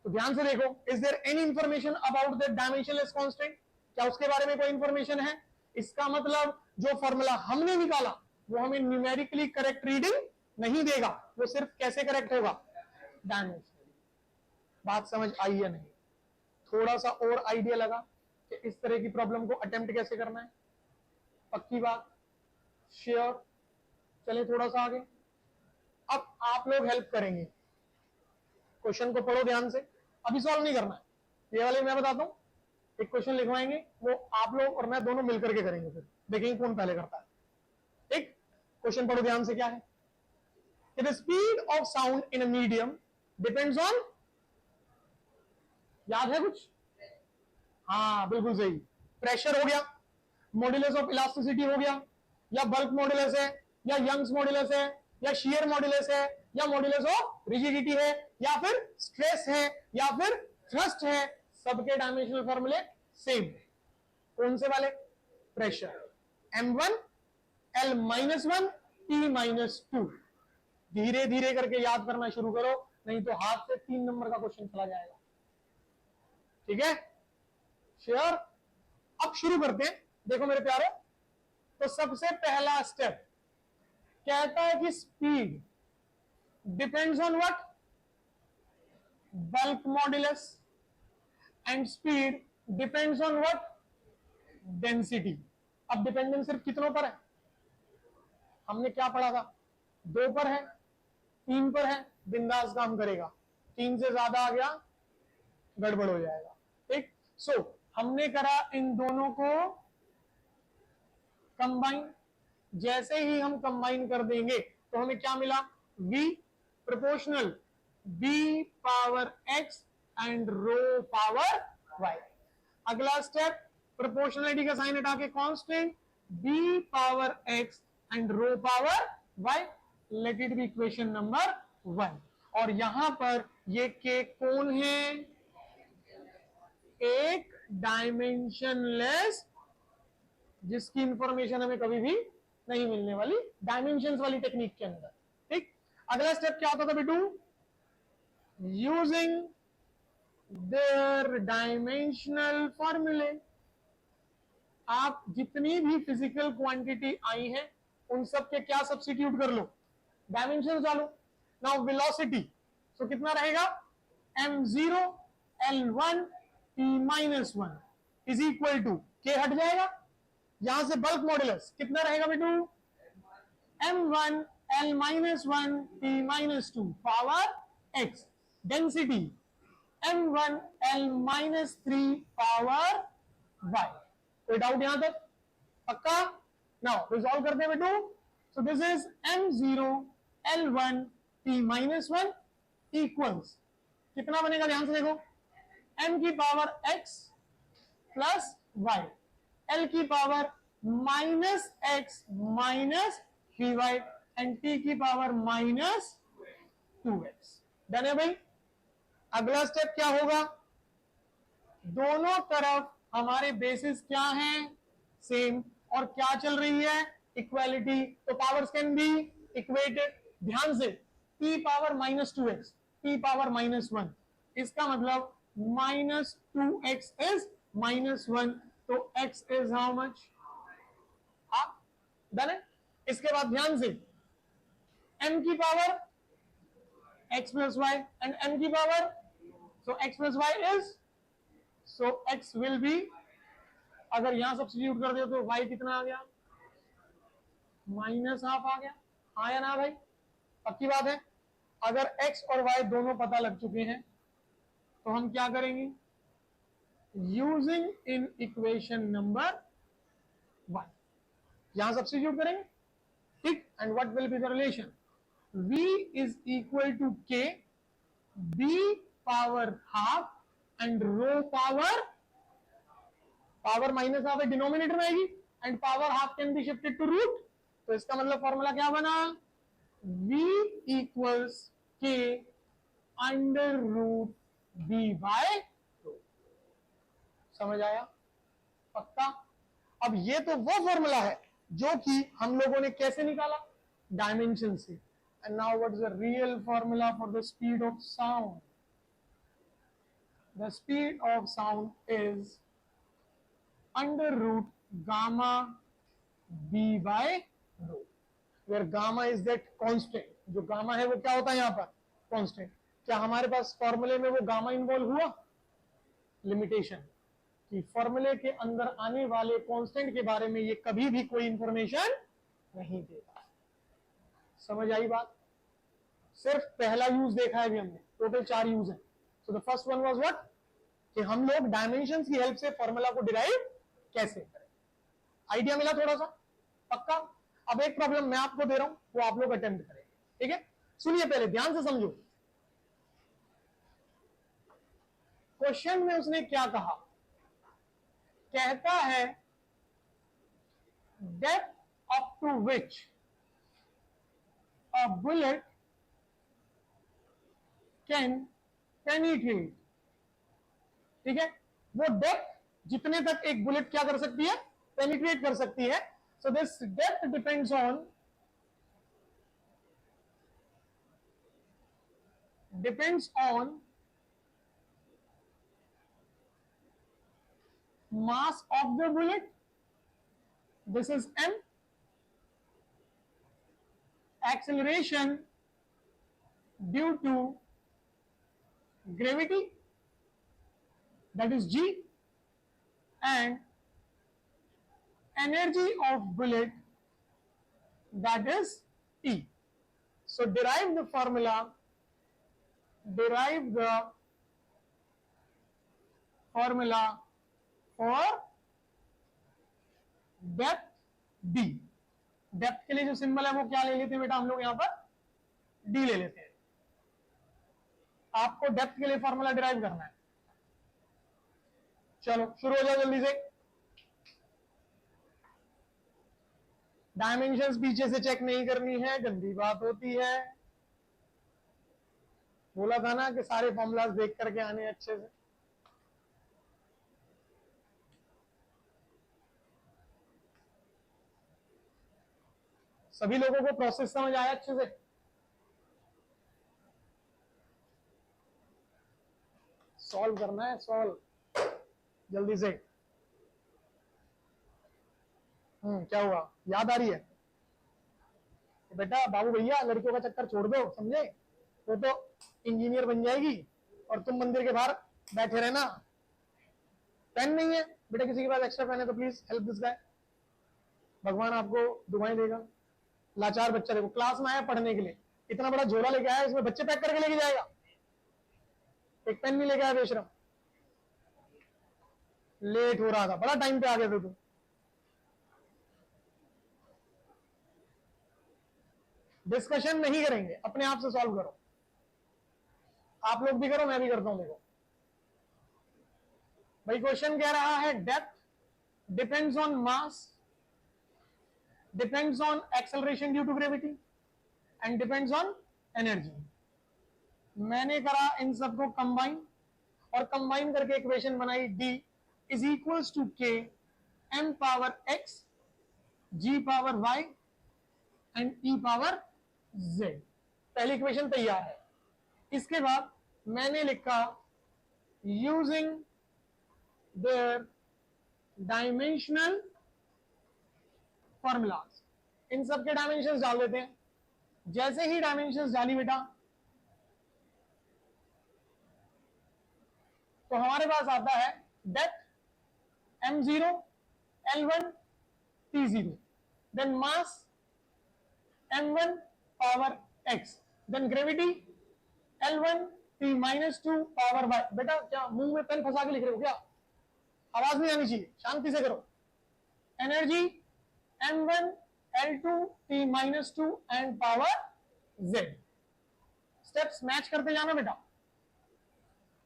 तो ध्यान से देखो, is there any information about the dimensionless constant? क्या उसके बारे में कोई इंफॉर्मेशन है? इसका मतलब जो फॉर्मूला हमने निकाला वो हमें न्यूमेरिकली करेक्ट रीडिंग नहीं देगा, वो सिर्फ कैसे करेक्ट होगा? डायमेंशनली। बात समझ आई या नहीं? थोड़ा सा और आइडिया लगा कि इस तरह की प्रॉब्लम को अटेम्प्ट कैसे करना है? पक्की बात? श्योर? चले थोड़ा सा आगे। अब आप लोग हेल्प करेंगे, क्वेश्चन को पढ़ो ध्यान से, अभी सॉल्व नहीं करना है। ये वाले मैं बताता हूं, एक क्वेश्चन लिखवाएंगे, वो आप लोग और मैं दोनों मिलकर के करेंगे, फिर देखेंगे कौन पहले करता है। ठीक, क्वेश्चन पढ़ो ध्यान से। क्या है? The speed of sound in a medium depends on, याद है कुछ? हाँ बिल्कुल सही, प्रेशर हो गया, मॉड्यूलस ऑफ इलास्टिसिटी हो गया, या बल्क मॉड्यूलस है, या यंग्स मॉड्यूलस है, या शियर मॉड्यूलस है, या मॉड्यूलस ऑफ रिजिडिटी है, या फिर स्ट्रेस है, या फिर थ्रस्ट है। सबके डायमेंशनल फॉर्मूले सेम। कौन से वाले? Pressure m1 l-1 t-2। धीरे धीरे करके याद करना शुरू करो, नहीं तो हाथ से 3 नंबर का क्वेश्चन चला जाएगा। ठीक है? श्योर? अब शुरू करते हैं। देखो मेरे प्यारे, तो सबसे पहला स्टेप कहता है कि speed depends on what? Bulk modulus. And speed depends on what? Density. अब डिपेंडेंस सिर्फ कितनों पर है? हमने क्या पढ़ा था? 2 पर है, 3 पर है, बिंदास काम करेगा। 3 से ज्यादा आ गया गड़बड़ हो जाएगा। ठीक, सो हमने करा इन दोनों को कंबाइन। जैसे ही हम कंबाइन कर देंगे तो हमें क्या मिला? v proportional b power x and rho power y। अगला स्टेप, प्रोपोर्शनलिटी का साइन हटा के constant b power x and rho power y। Let it be equation number 1। और यहां पर ये k कौन है? एक डायमेंशनलेस, जिसकी इंफॉर्मेशन हमें कभी भी नहीं मिलने वाली डायमेंशंस वाली टेक्निक के अंदर। ठीक, अगला स्टेप क्या होता था बेटू? यूजिंग देयर डायमेंशनल फॉर्मूले। आप जितनी भी फिजिकल क्वांटिटी आई है उन सब के क्या सब्स्टिट्यूट कर लो? डायमेंशन डालो। नाउ वेलोसिटी, सो कितना रहेगा? m0 l1 t-1 is equal to, के हट जाएगा, यहां से बल्क मॉड्यूलस कितना रहेगा बेटू? m1 l-1 t-2 power x। Density m1 l-3 power y। कोई डाउट यहां तक? पक्का? नाउ रिजॉल्व करते हैं बेटू। So this is m0 l1 t-1 equals, कितना बनेगा? ध्यान से देखो, m की power x plus y, l की power minus x minus py and t की पावर माइनस 2x। डन है भाई? अगला स्टेप क्या होगा? दोनों तरफ हमारे बेसिस क्या हैं? सेम। और क्या चल रही है? इक्वालिटी। तो पावर्स कैन बी इक्वेटेड। ध्यान से, p power minus 2x, p power -1, इसका मतलब -2x इज -1, तो x is how much? Half. Done है। इसके बाद ध्यान से m की power x plus y and m की power, so x plus y is, so x will be, अगर यहां सब्स्टिट्यूट कर दे तो y कितना आ गया? -हाफ आ गया। हाँ या ना भाई? पक्की बात है। अगर x और y दोनों पता लग चुके हैं तो हम क्या करेंगे? यूजिंग इन इक्वेशन नंबर 1 यहां सब्स्टिट्यूट करेंगे, ठीक। And what will be the relation? v is equal to k, b power half and rho power, power -half है डिनोमिनेटर में आएगी and power half can be shifted to root, तो इसका मतलब फॉर्मूला क्या बना? v equals k under root b by rho. समझ आया? पक्का? अब ये तो वो फॉर्मूला है जो कि हम लोगों ने कैसे निकाला? डायमेंशन से। And now what is the real formula for the speed of sound? The speed of sound is under root gamma b by rho, where gamma is that constant. जो गामा है वो क्या होता है यहाँ पर? कांस्टेंट। क्या हमारे पास फॉर्मूले में वो गामा इन्वॉल्व हुआ? लिमिटेशन कि फॉर्मूले के अंदर आने वाले कांस्टेंट के बारे में ये कभी भी कोई इंफॉर्मेशन नहीं देगा। समझ आई बात? सिर्फ पहला यूज देखा है अभी हमने, टोटल 4 यूज है। So the first one was what? कि हम लोग डायमेंशंस की हेल्प से फॉर्मूला को डिराइव कैसे करें। आइडिया मिला थोड़ा सा? पक्का? अब एक प्रॉब्लम मैं आपको दे रहा हूं, वो आप लोग अटेम्प्ट करेंगे, ठीक है? सुनिए, पहले ध्यान से समझो। क्वेश्चन में उसने क्या कहा? कहता है depth up to which a bullet can penetrate, ठीक है? वो डेप्थ जितने तक एक बुलेट क्या कर सकती है? पेनिट्रेट कर सकती है। So this depth depends on mass of the bullet, this is m, acceleration due to gravity, that is g, and energy of bullet, that is E. So derive the formula for depth d। Depth के लिए जो सिंबल है वो क्या ले लेते हैं बेटा हम लोग? यहां पर d ले लेते हैं। आपको डेप्थ के लिए फॉर्मूला डिराइव करना है। चलो शुरू हो जाओ जल्दी से। डायमेंशंस पीछे से चेक नहीं करनी है, गंदी बात होती है। बोला था ना कि सारे फॉर्मूलाज देख करके आने अच्छे से। सभी लोगों को प्रोसेस समझ आया अच्छे से? सॉल्व करना है, सॉल्व जल्दी से। क्या हुआ? याद आ रही है? तो बेटा बाबू भैया लड़कियों का चक्कर छोड़ दो, समझे? तो इंजीनियर बन जाएगी और तुम मंदिर के बाहर बैठे रहना। पेन नहीं है बेटा, किसी के पास एक्स्ट्रा पेन है तो प्लीज हेल्प दिस गाय, भगवान आपको दुआएं देगा। लाचार बच्चा देखो, क्लास में आया पढ़ने के लिए, इतना बड़ा झोला लेके आया, इसमें बच्चे पैक करके लेके जाएगा, एक पेन नहीं लेके आया बेशरम। लेट हो रहा था, बड़ा टाइम पे आ गए थे तुम। डिस्कशन नहीं करेंगे, अपने आप से सॉल्व करो। आप लोग भी करो, मैं भी करता हूं। देखो भाई, क्वेश्चन कह रहा है depth depends on mass, depends on acceleration due to gravity and depends on energy. मैंने करा इन सबको कंबाइन, और कंबाइन करके इक्वेशन बनाई d is equals to k m power x g power y and e power z। पहली इक्वेशन तैयार है। इसके बाद मैंने लिखा यूजिंग देयर डायमेंशनल फॉर्मूलाज। इन सब के डायमेंशंस डाल देते हैं। जैसे ही डायमेंशंस डाली बेटा तो हमारे पास आता है depth m0 l1 t0, then mass m1 power x, then gravity l1 t - 2 power y। बेटा क्या मुंह में पेन फंसा के लिख रहे हो क्या? आवाज नहीं आनी चाहिए, शांति से करो। Energy m1 l2 t - 2 and power z। Steps match करते जाना बेटा।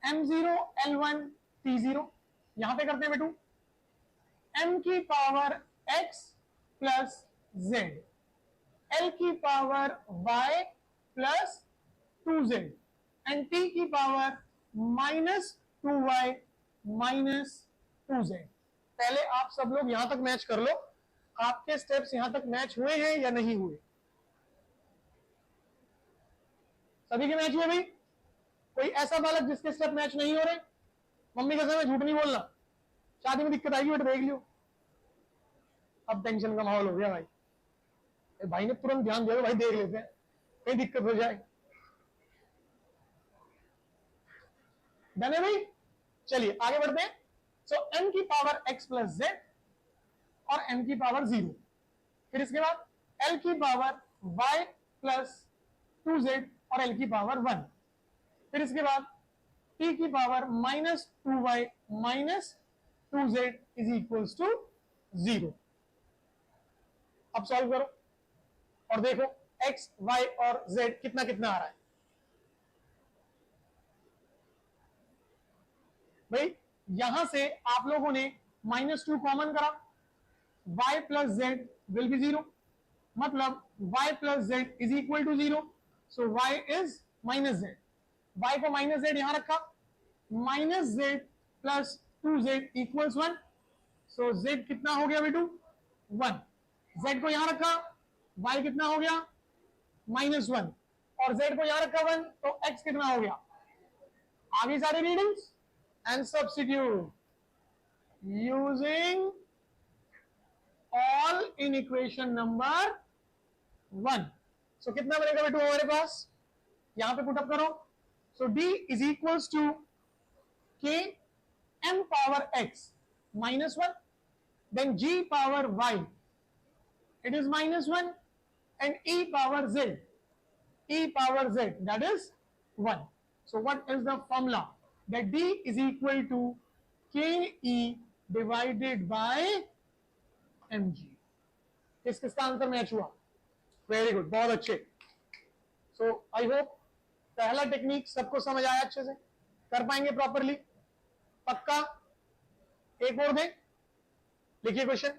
m0 l1 t0 यहां पे करते हैं बेटू, m की power x plus z, l की power y plus 2z and t की पावर -2y माइनस 2z। पहले आप सब लोग यहां तक मैच कर लो, आपके स्टेप्स यहां तक मैच हुए हैं या नहीं हुए? सभी के मैच हुए भाई? कोई ऐसा बालक जिसके स्टेप मैच नहीं हो रहे? मम्मी कसम है झूठ नहीं बोलना, शादी में दिक्कत आएगी बेटा देख लियो। अब टेंशन का माहौल हो गया भाई, भाई ने तुरंत ध्यान दिया भाई देख लेते हैं कहीं दिक्कत हो जाए। डन है भाई? चलिए आगे बढ़ते हैं। सो m की पावर x प्लस z और m की पावर 0, फिर इसके बाद l की पावर y प्लस 2z और l की पावर 1, फिर इसके बाद t की power -2y minus 2z is equals to 0। अब सॉल्व करो और देखो x, y और z कितना कितना आ रहा है। भाई यहां से आप लोगों ने -2 कॉमन करा, y plus z will be 0, मतलब y plus z is equal to 0। So y is minus z, y को माइनस जेड यहां रखा, minus z plus 2z equals 1। So z कितना हो गया बेटू? 1। z को यहां रखा, y कितना हो गया? -1, और z को यहां रखा 1, तो x कितना हो गया? आगे सारी readings and substitute using all in equation number 1। So कितना बनेगा बेटू हमारे पास? यहां पे पुटअप करो। So d is equals to k m power x -1, then g power y, it is -1, and e power z, that is 1. So what is the formula? That d is equal to ke divided by mg। किसका आंसर मैच हुआ? वेरी गुड, बहुत अच्छे। सो आई होप पहला टेक्निक सबको समझ आया, अच्छे से कर पाएंगे प्रॉपरली, पक्का? एक और दें, लिखिए क्वेश्चन।